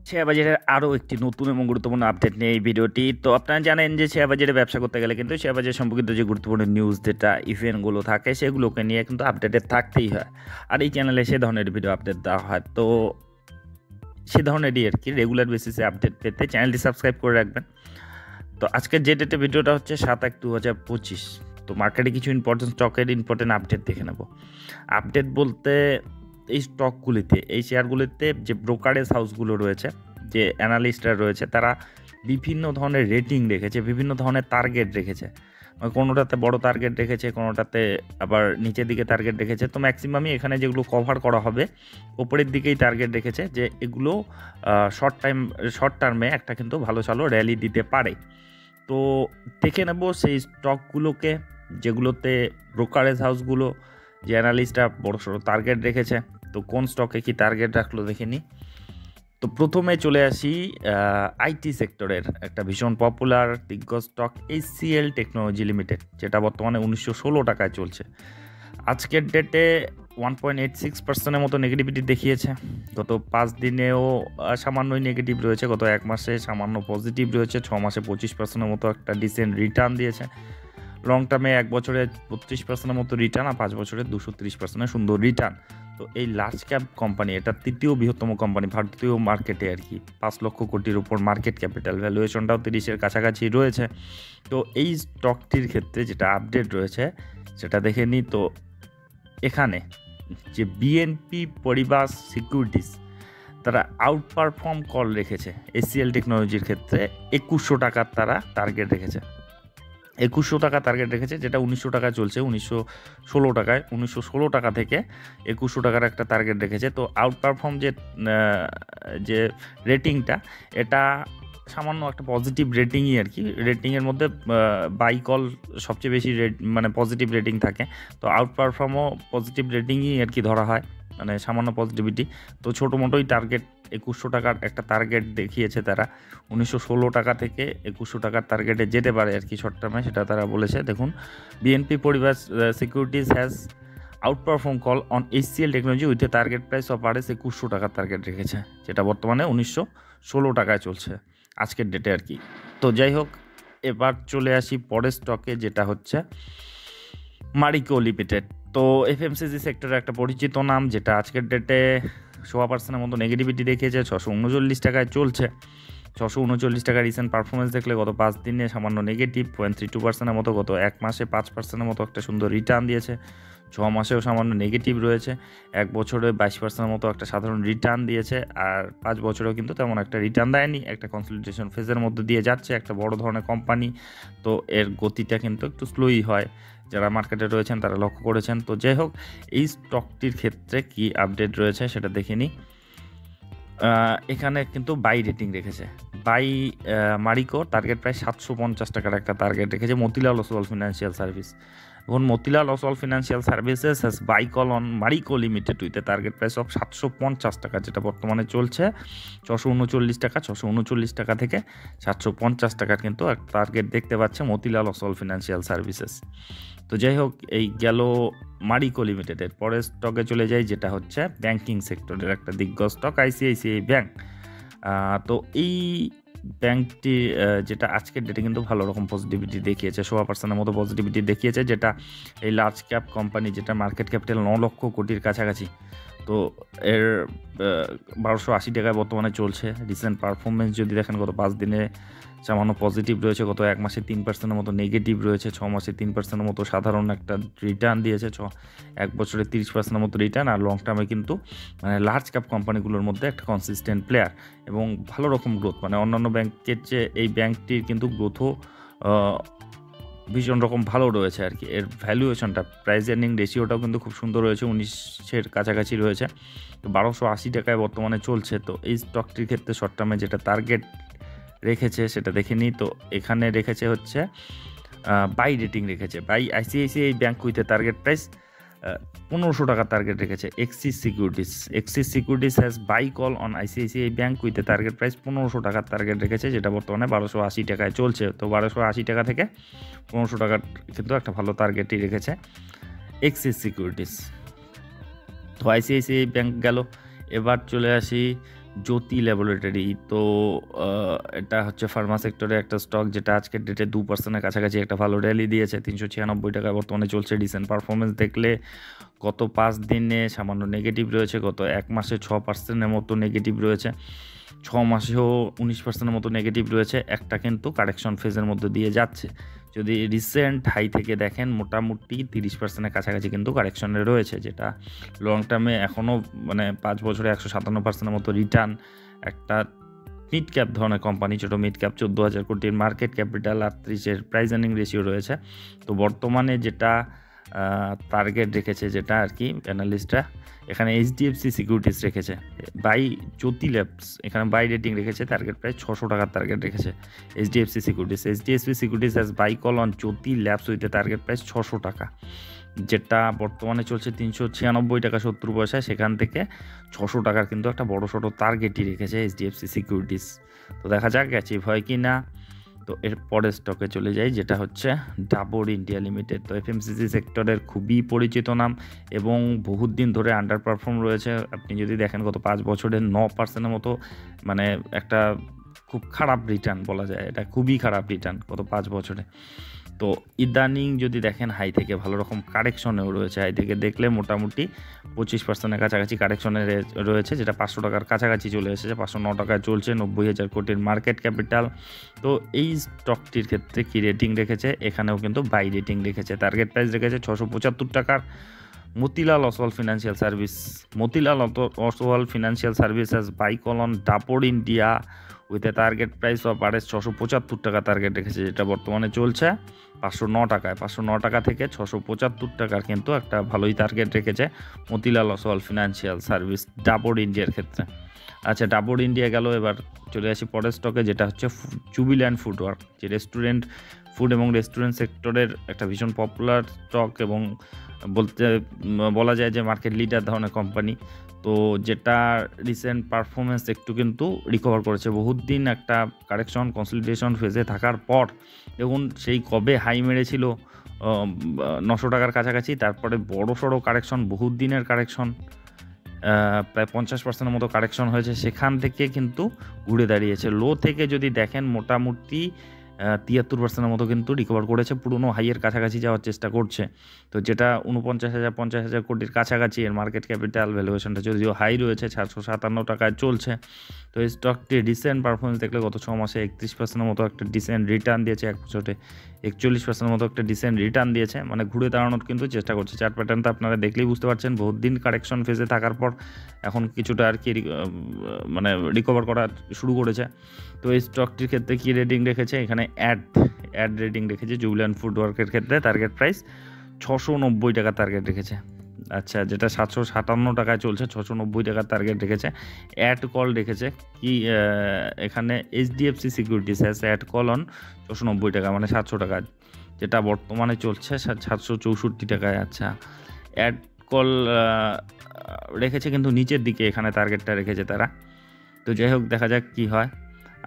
Share বাজারের আরও একটি নতুন এবং গুরুত্বপূর্ণ আপডেট নিয়ে এই ভিডিওটি। তো আপনারা জানেন যে শেয়ার বাজারে ব্যবসা করতে গেলে কিন্তু শেয়ার বাজার সম্পর্কিত যে গুরুত্বপূর্ণ নিউজ যেটা ইভেন্টগুলো থাকে সেগুলোকে নিয়ে কিন্তু আপডেটেড থাকতেই হয়। আর এই চ্যানেলে সে ধরনের ভিডিও আপডেট দেওয়া হয়। তো সে ধরনেরই আর কি রেগুলার বেসিসে আপডেট পেতে চ্যানেলটি সাবস্ক্রাইব করে রাখবেন। তো আজকের যে ডেটে ভিডিওটা হচ্ছে 7/1/2025। তো মার্কেটে কিছু ইম্পর্টেন্ট স্টকের ইম্পর্টেন্ট আপডেট দেখে নেব। আপডেট বলতে এই স্টকগুলিতে এই শেয়ারগুলিতে যে ব্রোকারেজ হাউসগুলো রয়েছে, যে অ্যানালিস্টরা রয়েছে, তারা বিভিন্ন ধরনের রেটিং রেখেছে, বিভিন্ন ধরনের টার্গেট রেখেছে। কোনোটাতে বড় টার্গেট রেখেছে, কোনোটাতে আবার নিচের দিকে টার্গেট রেখেছে। তো ম্যাক্সিমামই এখানে যেগুলো কভার করা হবে ওপরের দিকেই টার্গেট রেখেছে, যে এগুলো শর্ট টার্মে একটা কিন্তু ভালো র্যালি দিতে পারে। তো দেখে নেব সেই স্টকগুলোকে যেগুলোতে ব্রোকারেজ হাউসগুলো যে অ্যানালিস্টরা বড়সড় টার্গেট রেখেছে। তো কোন স্টকে কি টার্গেট রাখলো দেখে নিই। তো প্রথমে চলে আসি আইটি সেক্টরের একটা ভীষণ পপুলার দিগ্গজ স্টক HCL টেকনোলজি লিমিটেড, যেটা বর্তমানে 1916 টাকায় চলছে। আজকের ডেটে 1.86% মতো নেগেটিভিটি দেখিয়েছে। গত 5 দিনেও সামান্যই নেগেটিভ রয়েছে, গত 1 মাসে সামান্য পজিটিভ রয়েছে, 6 মাসে 25% মতো একটা ডিসেন্ট রিটার্ন দিয়েছে। লং টার্মে 1 বছরে 32% মতো রিটার্ন, আর 5 বছরে 230% সুন্দর রিটার্ন। তো এই লার্জ ক্যাপ কোম্পানি, এটা তৃতীয় বৃহত্তম কোম্পানি ভারতীয় মার্কেটে আর কি, 5 লক্ষ কোটির উপর মার্কেট ক্যাপিটাল, ভ্যালুয়েশনটাও 30-এর কাছাকাছি রয়েছে। তো এই স্টকটির ক্ষেত্রে যেটা আপডেট রয়েছে সেটা দেখে নিই। তো এখানে যে BNP পরিবাস সিকিউরিটিস, তারা আউট পারফর্ম কল রেখেছে HCL টেকনোলজির ক্ষেত্রে। 2100 টাকার তারা টার্গেট রেখেছে, 2100 টাকা টার্গেট রেখেছে, যেটা 1900 টাকায় চলছে। 1916 টাকা থেকে 2100 টাকার একটা টার্গেট রেখেছে। তো আউট পারফর্ম যে রেটিংটা, এটা সামান্য একটা পজিটিভ রেটিংই আর কি। রেটিংয়ের মধ্যে বাই কল সবচেয়ে বেশি মানে পজিটিভ রেটিং থাকে। তো আউট পারফর্মও পজিটিভ রেটিংই আর কি ধরা হয়, মানে সামান্য পজিটিভিটি। তো ছোটো মোটোই টার্গেট 2100 টাকার একটা টার্গেট দেখিয়েছে তারা। 1916 টাকা থেকে 2100 টাকার টার্গেটে যেতে পারে আর কি শর্ট টার্মে, সেটা তারা বলেছে। দেখুন, BNP Paribas securities has outperform call on HCL technology with a target price of RS 2100 টাকার টার্গেট রেখেছে, যেটা বর্তমানে 1916 টাকায় চলছে আজকের ডেটে আর কি। তো যাই হোক, এবার চলে আসি পরের স্টকে, যেটা হচ্ছে মারিকো লিমিটেড। তো FMCG সেক্টরের একটা পরিচিত নাম, যেটা আজকের ডেটে 1.5% মতো নেগেটিভিটি দেখিয়েছে, 639 টাকায় চলছে। 639 টাকা রিসেন্ট পারফরমেন্স দেখলে গত 5 দিনে সামান্য নেগেটিভ 0.32% মতো, গত 1 মাসে 5% মতো একটা সুন্দর রিটার্ন দিয়েছে, 6 মাসেও সামান্য নেগেটিভ রয়েছে, 1 বছরে 22% মতো একটা সাধারণ রিটার্ন দিয়েছে, আর 5 বছরেও কিন্তু তেমন একটা রিটার্ন দেয়নি। একটা কনসলিডেশন ফেজের মধ্যে দিয়ে যাচ্ছে, একটা বড় ধরনের কোম্পানি। তো এর গতিটা কিন্তু একটু স্লোই হয়, যারা মার্কেটে রয়েছেন তারা লক্ষ্য করেছেন। তো যাই হোক, এই স্টকটির ক্ষেত্রে কি আপডেট রয়েছে সেটা দেখে নিই। এখানে কিন্তু বাই রেটিং রেখেছে। বাই মারিকো টার্গেট প্রায় 750 টাকার একটা টার্গেট রেখেছে মতিলাল ওসওয়াল ফিনান্সিয়াল সার্ভিস। এখন Motilal Oswal financial services has buy call on Marico limited with a target price of 750 টাকা, যেটা বর্তমানে চলছে 639 টাকা। 639 টাকা থেকে 750 টাকার কিন্তু একটা টার্গেট দেখতে পাচ্ছে মতিলাল ওসওয়াল ফিনান্সিয়াল সার্ভিসেস। তো যাই হোক, এই গেল মারিকো লিমিটেডের। পরের স্টকে চলে যাই, যেটা হচ্ছে ব্যাংকিং সেক্টরের একটা দিগ্গজ স্টক ICICI ব্যাংক। তো এই ব্যাংকটি যেটা আজকের ডেটে কিন্তু ভালো রকম পজিটিভিটি দেখিয়েছে, 1.5% মতো পজিটিভিটি দেখিয়েছে, যেটা এই লার্জ ক্যাপ কোম্পানি, যেটা মার্কেট ক্যাপিটাল 9 লক্ষ কোটির কাছাকাছি। তো এর 1280 টাকায় বর্তমানে চলছে। রিসেন্ট পারফরমেন্স যদি দেখেন, গত 5 দিনে সামান্য পজিটিভ রয়েছে, গত 1 মাসে 3% মতো নেগেটিভ রয়েছে, 6 মাসে 3% মতো সাধারণ একটা রিটার্ন দিয়েছে, 1 বছরে 30% মতো রিটার্ন। আর লং টার্মে কিন্তু মানে লার্জ ক্যাপ কোম্পানিগুলোর মধ্যে একটা কনসিস্টেন্ট প্লেয়ার এবং ভালো রকম গ্রোথ, মানে অন্যান্য ব্যাংকের চেয়ে এই ব্যাংকটির কিন্তু গ্রোথও ভীষণ রকম ভালো রয়েছে আর কি। এর ভ্যালুয়েশনটা, প্রাইস আর্নিং রেশিওটাও কিন্তু খুব সুন্দর রয়েছে, 19-এর কাছাকাছি রয়েছে। তো 1280 টাকায় বর্তমানে চলছে। তো এই স্টকটির ক্ষেত্রে শর্ট টার্মে যেটা টার্গেট রেখেছে সেটা দেখে নিই। তো এখানে রেখেছে হচ্ছে বাই রেটিং রেখেছে, buy ICICI bank with a target price 1500 টাকার টার্গেট রেখেছে Axis Securities. Axis Securities has buy call on ICICI bank with a target price 1500 টাকার টার্গেট রেখেছে, যেটা বর্তমানে 1280 টাকায় চলছে। তো 1280 টাকা থেকে 1500 টাকার কিন্তু একটা ভালো টার্গেটই রেখেছে এক্সিস সিকিউরিটিস। তো ICICI ব্যাংক গেল। এবার চলে আসি জ্যোতি ল্যাবরেটরি। তো এটা হচ্ছে ফার্মা সেক্টরে একটা স্টক, যেটা আজকের ডেটে 2% কাছাকাছি একটা ভালো র্যালি দিয়েছে। 396 টাকায় বর্তমানে চলছে। ডিসেন্ট পারফরমেন্স দেখলে গত 5 দিনে সামান্য নেগেটিভ রয়েছে, গত 1 মাসে 6%-এর মতো নেগেটিভ রয়েছে, 6 মাসেও 19%-এর মতো নেগেটিভ রয়েছে। একটা কিন্তু কারেকশন ফেজের মধ্যে দিয়ে যাচ্ছে। যদি রিসেন্ট হাই থেকে দেখেন মোটামুটি 30%-এর কাছাকাছি কিন্তু কারেকশনে রয়েছে, যেটা লং টার্মে এখনও মানে 5 বছরে 157%-এর মতো রিটার্ন। একটা মিড ক্যাপ ধরনের কোম্পানি, ছোটো মিড ক্যাপ, 14,000 কোটির মার্কেট ক্যাপিটাল, 38-এর প্রাইস আর্নিং রেশিও রয়েছে। তো বর্তমানে যেটা টার্গেট রেখেছে, যেটা আর কি অ্যানালিস্টরা এখানে এইচডিএফসি সিকিউরিটিস রেখেছে, বাই জ্যোতি ল্যাবস এখানে বাই রেটিং রেখেছে, টার্গেট প্রাইস 600 টাকার টার্গেট রেখেছে HDFC Securities has buy call on Jyoti labs with target price 600 টাকা, যেটা বর্তমানে চলছে 396 টাকা 70 পয়সা। সেখান থেকে 600 টাকার কিন্তু একটা বড় সড়ো টার্গেটই রেখেছে এইচডিএফসি সিকিউরিটিস। তো দেখা যাক অ্যাচিভ হয় কি না। তো এর পরের স্টকে চলে যাই, যেটা হচ্ছে ডাবর ইন্ডিয়া লিমিটেড। তো এফএমসিজি সেক্টরের খুবই পরিচিত নাম এবং বহুত দিন ধরে আন্ডার পারফর্ম রয়েছে। আপনি যদি দেখেন গত 5 বছরে 9%-এর মতো, মানে একটা খুব খারাপ রিটার্ন বলা যায়, এটা খুবই খারাপ রিটার্ন গত 5 বছরে। তো ইদানিং যদি দেখেন হাই থেকে ভালো রকম কারেকশনেও রয়েছে। হাই থেকে দেখলে মোটামুটি 25%-এর কাছাকাছি কারেকশনে রয়েছে, যেটা 500 টাকার কাছাকাছি চলে এসেছে। 509 টাকায় চলছে, 90,000 কোটির মার্কেট ক্যাপিটাল। তো এই স্টকটির ক্ষেত্রে কি রেটিং রেখেছে, এখানেও কিন্তু বাই রেটিং রেখেছে। টার্গেট প্রাইস রেখেছে 675 টাকার। Motilal Oswal Financial Services buy call on Dabur India with a target price of RS 675 টাকা টার্গেট রেখেছে, যেটা বর্তমানে চলছে 509 টাকায়। 509 টাকা থেকে 675 টাকার কিন্তু একটা ভালোই টার্গেট রেখেছে মতিলাল অসওয়াল ফিনান্সিয়াল সার্ভিস ডাবর ইন্ডিয়ার ক্ষেত্রে। আচ্ছা, ডাবর ইন্ডিয়া গেল। এবার চলে আসি পরের স্টকে, যেটা হচ্ছে জুবিল্যান্ট ফুডওয়ার্ক, যে ফুড এবং রেস্টুরেন্ট সেক্টরের একটা ভীষণ পপুলার স্টক এবং বলা যায় যে মার্কেট লিডার ধরনের কোম্পানি। তো যেটা রিসেন্ট পারফরমেন্স একটু কিন্তু রিকভার করেছে। বহুত দিন একটা কারেকশন কনসলিডেশন ফেজে থাকার পর দেখুন সেই কবে হাই মেরেছিল 900 টাকার কাছাকাছি, তারপরে বড় সড়ো কারেকশন, বহুত দিনের কারেকশন, প্রায় 50%-এর মতো কারেকশন হয়েছে। সেখান থেকে কিন্তু ঘুরে দাঁড়িয়েছে। লো থেকে যদি দেখেন মোটামুটি 73%-এর মতো কিন্তু রিকভার করেছে, পুরনো হাইয়ের কাছাকাছি যাওয়ার চেষ্টা করছে। তো যেটা 49,000-50,000 কোটির কাছাকাছি এর মার্কেট ক্যাপিটাল, ভ্যালুয়েশনটা যদিও হাই রয়েছে, 457 টাকায় চলছে। তো এই স্টকটি রিসেন্ট পারফরমেন্স দেখলে গত 6 মাসে 31%-এর মতো একটা ডিসেন্ট রিটার্ন দিয়েছে, 1 বছরে 41%-এর মতো একটা ডিসেন্ট রিটার্ন দিয়েছে, মানে ঘুরে দাঁড়ানোর কিন্তু চেষ্টা করছে। চার্ট প্যাটার্নটা আপনারা দেখলেই বুঝতে পারছেন, বহুত দিন কারেকশন ফেজে থাকার পর এখন কিছুটা আর কি মানে রিকভার করা শুরু করেছে। তো এই স্টকটির ক্ষেত্রে কি রেটিং রেখেছে, এখানে অ্যাড রেটিং রেখেছে জুবিল্যান্ট ফুডওয়ার্কের ক্ষেত্রে। টার্গেট প্রাইস 690 টাকা টার্গেট রেখেছে। আচ্ছা, যেটা 757 টাকায় চলছে, 690 টাকার টার্গেট রেখেছে। অ্যাড কল রেখেছে কি এখানে HDFC Securities has add call on 690 টাকা, মানে 700 টাকা, যেটা বর্তমানে চলছে 764 টাকায়। আচ্ছা, অ্যাড কল রেখেছে কিন্তু নিচের দিকে এখানে টার্গেটটা রেখেছে তারা। তো যাই হোক, দেখা যাক কি হয়।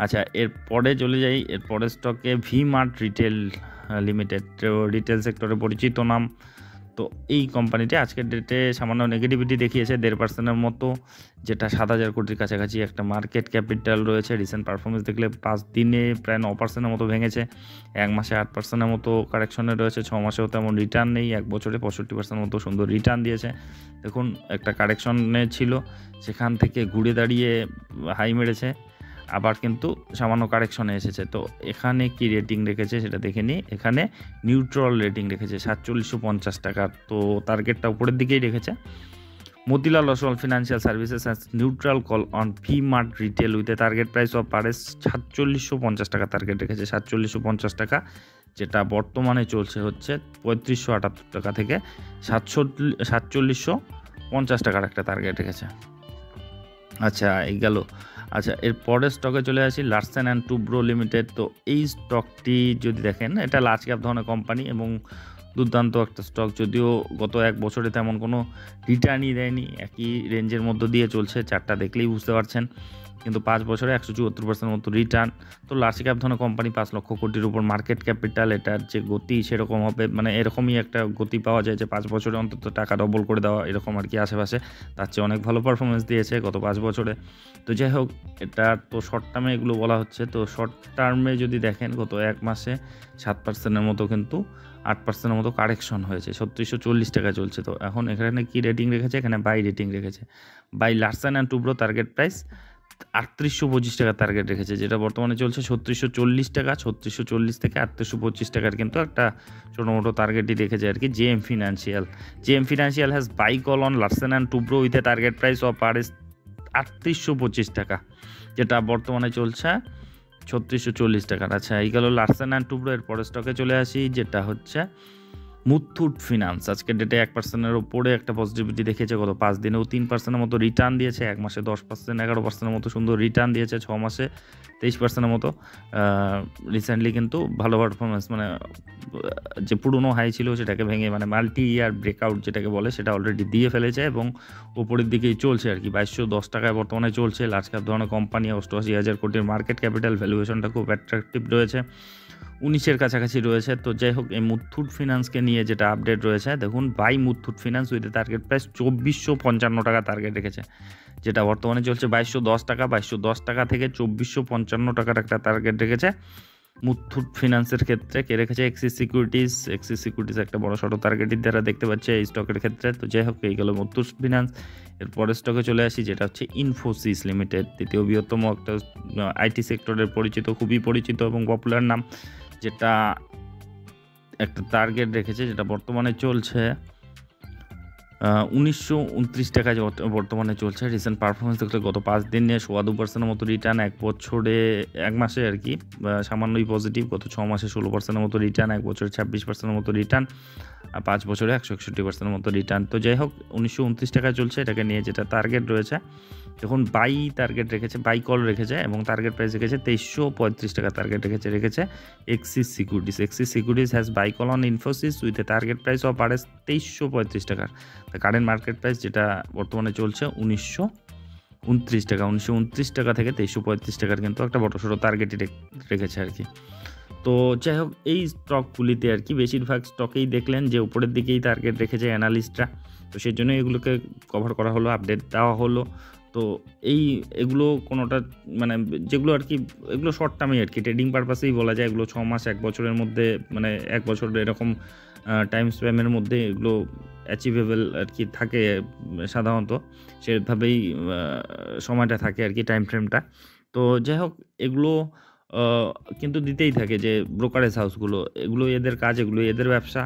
আচ্ছা, এরপরে চলে যাই, এরপরের স্টকে ভি-মার্ট রিটেল লিমিটেড, রিটেল সেক্টরে পরিচিত নাম। তো এই কোম্পানিটি আজকের ডেটে সামান্য নেগেটিভিটি দেখিয়েছে 1.5%-এর মতো, যেটা 7,000 কোটির কাছাকাছি একটা মার্কেট ক্যাপিটাল রয়েছে। রিসেন্ট পারফরমেন্স দেখলে 5 দিনে প্রায় 9%-এর মতো ভেঙেছে, 1 মাসে 8%-এর মতো কারেকশনে রয়েছে, 6 মাসেও তেমন রিটার্ন নেই, 1 বছরে 65%-এর মতো সুন্দর রিটার্ন দিয়েছে। দেখুন একটা কারেকশনে ছিল, সেখান থেকে ঘুরে দাঁড়িয়ে হাই মেরেছে, আবার কিন্তু সামান্য কারেকশনে এসেছে। তো এখানে কি রেটিং রেখেছে সেটা দেখে নিই। এখানে নিউট্রাল রেটিং রেখেছে 4750 টাকার। তো টার্গেটটা উপরের দিকেই রেখেছে। Motilal Oswal Financial services has neutral call on V-Mart retail with a target price of RS 4750 টাকা টার্গেট রেখেছে, 4750 টাকা, যেটা বর্তমানে চলছে হচ্ছে 3578 টাকা থেকে 4750 টাকার একটা টার্গেট রেখেছে। আচ্ছা, এই গেল। আচ্ছা, এর পরের স্টকে চলে আসি, লার্সেন অ্যান্ড টুব্রো লিমিটেড। তো এই স্টকটি যদি দেখেন, এটা লার্জ ক্যাপ ধরনের কোম্পানি এবং দুর্দান্ত একটা স্টক, যদিও গত 1 বছরে তেমন কোনো রিটার্নই দেয়নি, একই রেঞ্জের মধ্য দিয়ে চলছে, চারটা দেখলেই বুঝতে পারছেন। কিন্তু 5 বছরে 174% মতো রিটার্ন। তো লার্জ ক্যাপ ধরনের কোম্পানি 5 লক্ষ কোটির উপর মার্কেট ক্যাপিটাল, এটার যে গতি সেরকম হবে, মানে এরকমই একটা গতি পাওয়া যায় যে 5 বছরে অন্তত টাকা ডবল করে দেওয়া, এরকম আর কি আশেপাশে। তার চেয়ে অনেক ভালো পারফরমেন্স দিয়েছে গত 5 বছরে। তো যাই হোক, এটা তো শর্ট টার্মে এগুলো বলা হচ্ছে। তো শর্ট টার্মে যদি দেখেন গত 1 মাসে 7%-এর মতো কিন্তু 8%-এর মতো কারেকশন হয়েছে, 3640 টাকা চলছে। তো এখন এখানে কি রেটিং রেখেছে? এখানে বাই রেটিং রেখেছে। Buy Larsen and Toubro target price 3825 টাকা টার্গেট রেখেছে, যেটা বর্তমানে চলছে 3640 টাকা। 3640 থেকে 3825 টাকার কিন্তু একটা ছোটো মোটো টার্গেটই রেখেছে আর কি JM financial. JM financial has buy call on Larsen and Toubro with a target price of 3825 টাকা, যেটা বর্তমানে চলছে 3640 টাকার। আচ্ছা, এই গেল লার্সেন অ্যান্ড টুব্রো। এর পরের স্টকে চলে আসি, যেটা হচ্ছে মুথুট ফিনান্স। আজকের ডেটে 1%-এর ওপরে একটা পজিটিভিটি দেখেছে। গত 5 দিনেও 3%-এর মতো রিটার্ন দিয়েছে। 1 মাসে 10%, 11%-এর মতো সুন্দর রিটার্ন দিয়েছে। 6 মাসে 23%-এর মতো। রিসেন্টলি কিন্তু ভালো পারফরমেন্স, মানে যে পুরনো হাই ছিল সেটাকে ভেঙে, মানে মাল্টি ইয়ার ব্রেকআউট যেটাকে বলে, সেটা অলরেডি দিয়ে ফেলেছে এবং উপরের দিকেই চলছে আর কি। 2210 টাকায় বর্তমানে চলছে। লার্জ ক্যাপ ধরনের কোম্পানি, 88,000 কোটির মার্কেট ক্যাপিটাল, ভ্যালুয়েশনটা খুব অ্যাট্রাকটিভ রয়েছে, 19-এর কাছাকাছি রয়েছে। তো যাই হোক, এই মুথুট ফিনান্সকে নিয়ে যেটা আপডেট রয়েছে, দেখুন buy Muthoot Finance with target price 2455 টাকা টার্গেট রেখেছে, যেটা বর্তমানে চলছে 2210 টাকা। 2210 টাকা থেকে 2455 টাকার একটা টার্গেট রেখেছে মুথুট ফিনান্সের ক্ষেত্রে। কে রেখেছে? Axis securities. এক্সিস সিকিউরিটিজ একটা বড় সড়ো টার্গেটই তারা দেখতে পাচ্ছে এই স্টকের ক্ষেত্রে। তো যাই হোক, এই গেল মুথুট ফিনান্স। এর পরের স্টকে চলে আসি, যেটা হচ্ছে ইনফোসিস লিমিটেড, দ্বিতীয় বৃহত্তম একটা আইটি সেক্টরের পরিচিত, খুবই পরিচিত এবং পপুলার নাম, যেটা একটা টার্গেট রেখেছে, যেটা বর্তমানে চলছে 1929 টাকায় বর্তমানে চলছে। রিসেন্ট পারফরমেন্স দেখলে গত 5 দিনে 2.25%-এর মতো রিটার্ন, 1 বছরে 1 মাসে আর কি সামান্যই পজিটিভ। গত 6 মাসে 16%-এর মতো রিটার্ন, 1 বছরে 26%-এর মতো রিটার্ন, আর 5 বছরে 161%-এর মতো রিটার্ন। তো যাই হোক, 1929 টাকায় চলছে। এটাকে নিয়ে যেটা টার্গেট রয়েছে, দেখুন বাই টার্গেট রেখেছে, বাই কল রেখেছে এবং টার্গেট প্রাইস রেখেছে 2335 টাকা টার্গেট রেখেছে axis securities. Axis securities has buy call on Infosys with a target price of 2335 টাকার। কারেন্ট মার্কেট প্রাইস যেটা বর্তমানে চলছে 1929 টাকা। 1929 টাকা থেকে 2335 টাকার কিন্তু একটা বড় সড়ো টার্গেটই রেখেছে আর কি। তো যাই হোক, এই স্টকগুলিতে আর কি বেশিরভাগ স্টকেই দেখলেন যে উপরের দিকেই টার্গেট রেখেছে অ্যানালিস্টরা। তো সেই জন্য এগুলোকে কভার করা হলো, আপডেট দেওয়া হলো। তো এগুলো কোনোটা, মানে যেগুলো আর কি, এগুলো শর্ট টার্মে আর কি, ট্রেডিং পারপাসেই বলা যায়। এগুলো 6 মাস 1 বছরের মধ্যে, মানে 1 বছর এরকম টাইম স্প্যামের মধ্যে এগুলো অ্যাচিভেবল আর কি থাকে সাধারণত, সেভাবেই সময়টা থাকে আর কি, টাইম ফ্রেমটা। তো যাই হোক, এগুলো কিন্তু দিতেই থাকে যে ব্রোকারেজ হাউসগুলো, এগুলো এদের কাজ, এগুলো এদের ব্যবসা।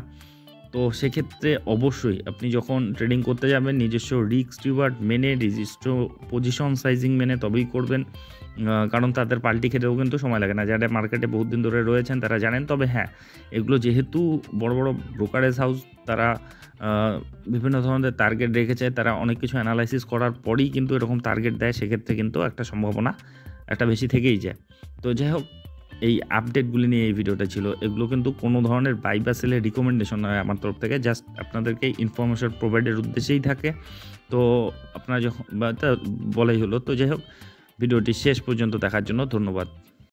তো সেক্ষেত্রে অবশ্যই আপনি যখন ট্রেডিং করতে যাবেন, নিজস্ব রিস্ক রিওয়ার্ড মেনে, নিজস্ব পজিশন সাইজিং মেনে তবেই করবেন, কারণ তাদের পাল্টি খেতেও কিন্তু সময় লাগে না। যারা মার্কেটে বহুত দিন ধরে রয়েছেন তারা জানেন। তবে হ্যাঁ, এগুলো যেহেতু বড় বড় ব্রোকারেজ হাউস, তারা বিভিন্ন ধরনের টার্গেট রেখেছে, তারা অনেক কিছু অ্যানালাইসিস করার পরেই কিন্তু এরকম টার্গেট দেয়, সেক্ষেত্রে কিন্তু একটা সম্ভাবনা একটা বেশি থেকেই যায়। তো যাই হোক, এই আপডেটগুলি নিয়ে এই ভিডিওটা ছিল। এগুলো কিন্তু কোনো ধরনের বাই বা সেলের রিকমেন্ডেশন নয় আমার তরফ থেকে, জাস্ট আপনাদেরকে ইনফরমেশন প্রোভাইডের উদ্দেশ্যেই থাকে। তো আপনারা যখন বলাই হলো। তো যাই হোক, ভিডিওটি শেষ পর্যন্ত দেখার জন্য ধন্যবাদ।